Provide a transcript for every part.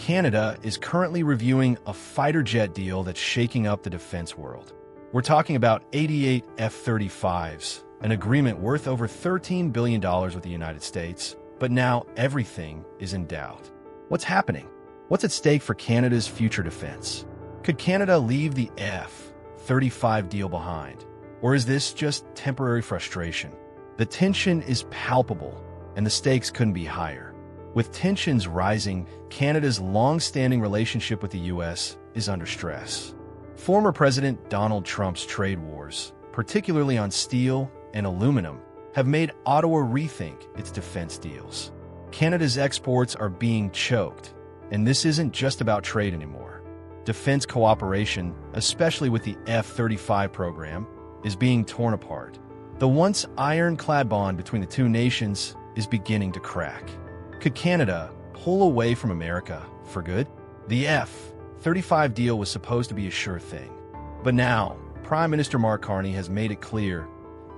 Canada is currently reviewing a fighter jet deal that's shaking up the defense world. We're talking about 88 F-35s, an agreement worth over $13 billion with the United States, but now everything is in doubt. What's happening? What's at stake for Canada's future defense? Could Canada leave the F-35 deal behind? Or is this just temporary frustration? The tension is palpable, and the stakes couldn't be higher. With tensions rising, Canada's long-standing relationship with the U.S. is under stress. Former President Donald Trump's trade wars, particularly on steel and aluminum, have made Ottawa rethink its defense deals. Canada's exports are being choked, and this isn't just about trade anymore. Defense cooperation, especially with the F-35 program, is being torn apart. The once ironclad bond between the two nations is beginning to crack. Could Canada pull away from America for good? The F-35 deal was supposed to be a sure thing. But now, Prime Minister Mark Carney has made it clear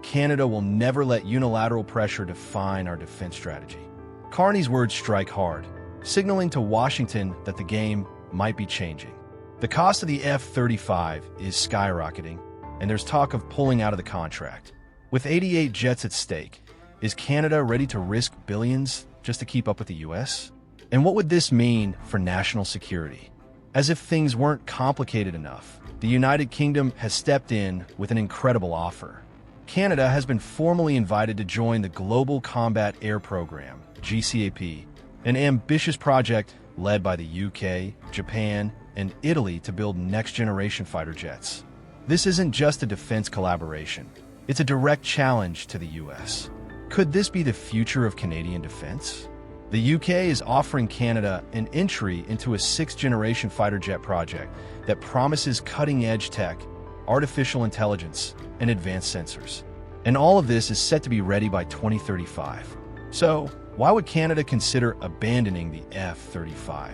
Canada will never let unilateral pressure define our defense strategy. Carney's words strike hard, signaling to Washington that the game might be changing. The cost of the F-35 is skyrocketing, and there's talk of pulling out of the contract. With 88 jets at stake, is Canada ready to risk billions just to keep up with the U.S.? And what would this mean for national security? As if things weren't complicated enough, the United Kingdom has stepped in with an incredible offer. Canada has been formally invited to join the Global Combat Air Program, GCAP, an ambitious project led by the UK, Japan, and Italy to build next-generation fighter jets. This isn't just a defense collaboration. It's a direct challenge to the U.S. Could this be the future of Canadian defense? The UK is offering Canada an entry into a sixth-generation fighter jet project that promises cutting-edge tech, artificial intelligence, and advanced sensors. And all of this is set to be ready by 2035. So, why would Canada consider abandoning the F-35?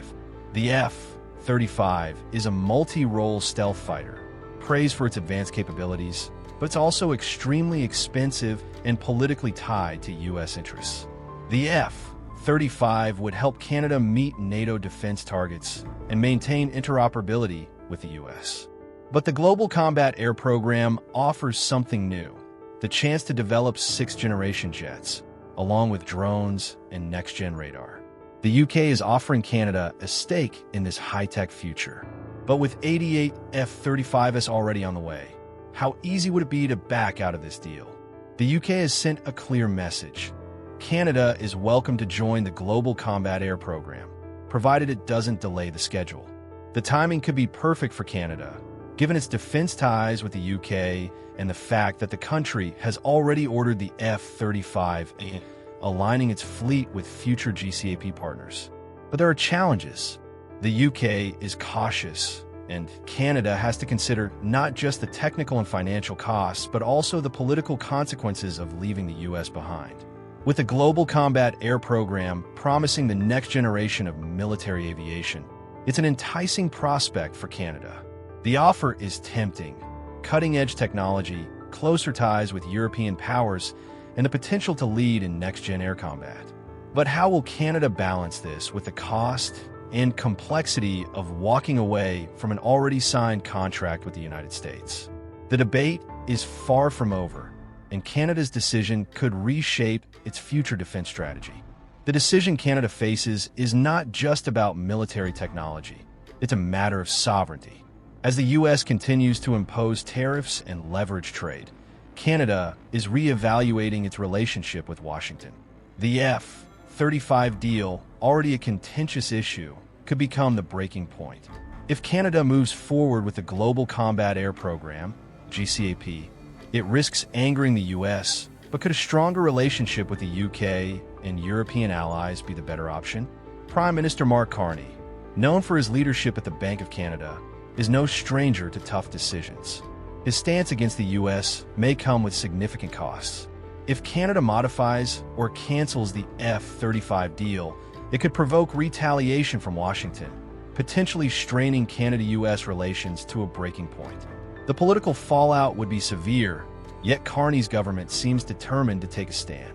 The F-35 is a multi-role stealth fighter, praised for its advanced capabilities, but it's also extremely expensive and politically tied to U.S. interests. The F-35 would help Canada meet NATO defense targets and maintain interoperability with the U.S. But the Global Combat Air Program offers something new, the chance to develop sixth-generation jets, along with drones and next-gen radar. The UK is offering Canada a stake in this high-tech future. But with 88 F-35s already on the way, how easy would it be to back out of this deal? The UK has sent a clear message. Canada is welcome to join the Global Combat Air Program, provided it doesn't delay the schedule. The timing could be perfect for Canada, given its defense ties with the UK and the fact that the country has already ordered the F-35, aligning its fleet with future GCAP partners. But there are challenges. The UK is cautious, and Canada has to consider not just the technical and financial costs, but also the political consequences of leaving the US behind. With the Global Combat Air Program promising the next generation of military aviation, it's an enticing prospect for Canada. The offer is tempting: cutting-edge technology, closer ties with European powers, and the potential to lead in next-gen air combat. But how will Canada balance this with the cost and complexity of walking away from an already signed contract with the United States? The debate is far from over, and Canada's decision could reshape its future defense strategy. The decision Canada faces is not just about military technology. It's a matter of sovereignty. As the U.S. continues to impose tariffs and leverage trade, Canada is re-evaluating its relationship with Washington. The F-35 deal, already a contentious issue, could become the breaking point. If Canada moves forward with the Global Combat Air Program, GCAP, it risks angering the U.S., but could a stronger relationship with the UK and European allies be the better option? Prime Minister Mark Carney, known for his leadership at the Bank of Canada, is no stranger to tough decisions. His stance against the U.S. may come with significant costs. If Canada modifies or cancels the F-35 deal, it could provoke retaliation from Washington, potentially straining Canada-U.S. relations to a breaking point. The political fallout would be severe, yet Carney's government seems determined to take a stand.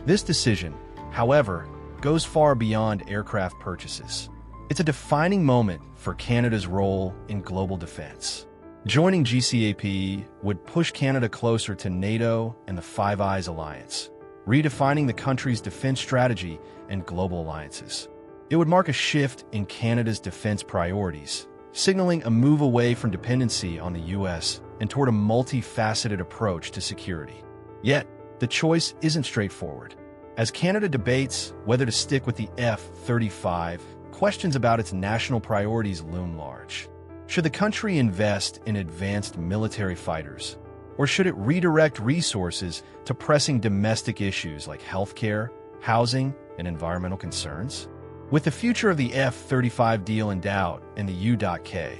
This decision, however, goes far beyond aircraft purchases. It's a defining moment for Canada's role in global defense. Joining GCAP would push Canada closer to NATO and the Five Eyes alliance, redefining the country's defense strategy and global alliances. It would mark a shift in Canada's defense priorities, signaling a move away from dependency on the U.S. and toward a multifaceted approach to security. Yet, the choice isn't straightforward. As Canada debates whether to stick with the F-35, questions about its national priorities loom large. Should the country invest in advanced military fighters, or should it redirect resources to pressing domestic issues like healthcare, housing, and environmental concerns? With the future of the F-35 deal in doubt and the U.K.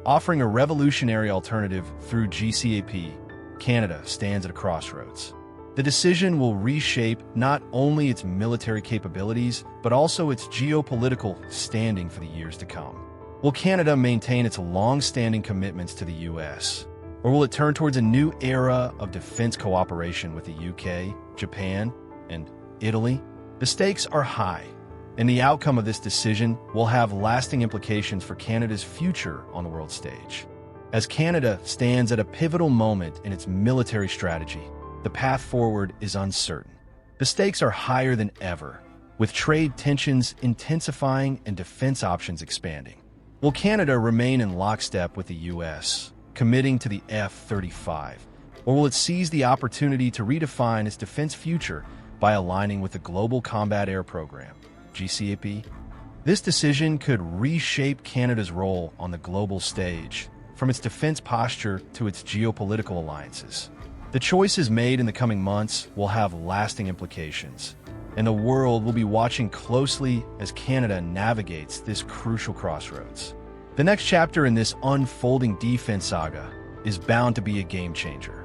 offering a revolutionary alternative through GCAP, Canada stands at a crossroads. The decision will reshape not only its military capabilities, but also its geopolitical standing for the years to come. Will Canada maintain its long-standing commitments to the U.S., or will it turn towards a new era of defense cooperation with the U.K., Japan, and Italy? The stakes are high, and the outcome of this decision will have lasting implications for Canada's future on the world stage. As Canada stands at a pivotal moment in its military strategy, the path forward is uncertain. The stakes are higher than ever, with trade tensions intensifying and defense options expanding. Will Canada remain in lockstep with the U.S., committing to the F-35, or will it seize the opportunity to redefine its defense future by aligning with the Global Combat Air Program, GCAP? This decision could reshape Canada's role on the global stage, from its defense posture to its geopolitical alliances. The choices made in the coming months will have lasting implications, and the world will be watching closely as Canada navigates this crucial crossroads. The next chapter in this unfolding defense saga is bound to be a game changer.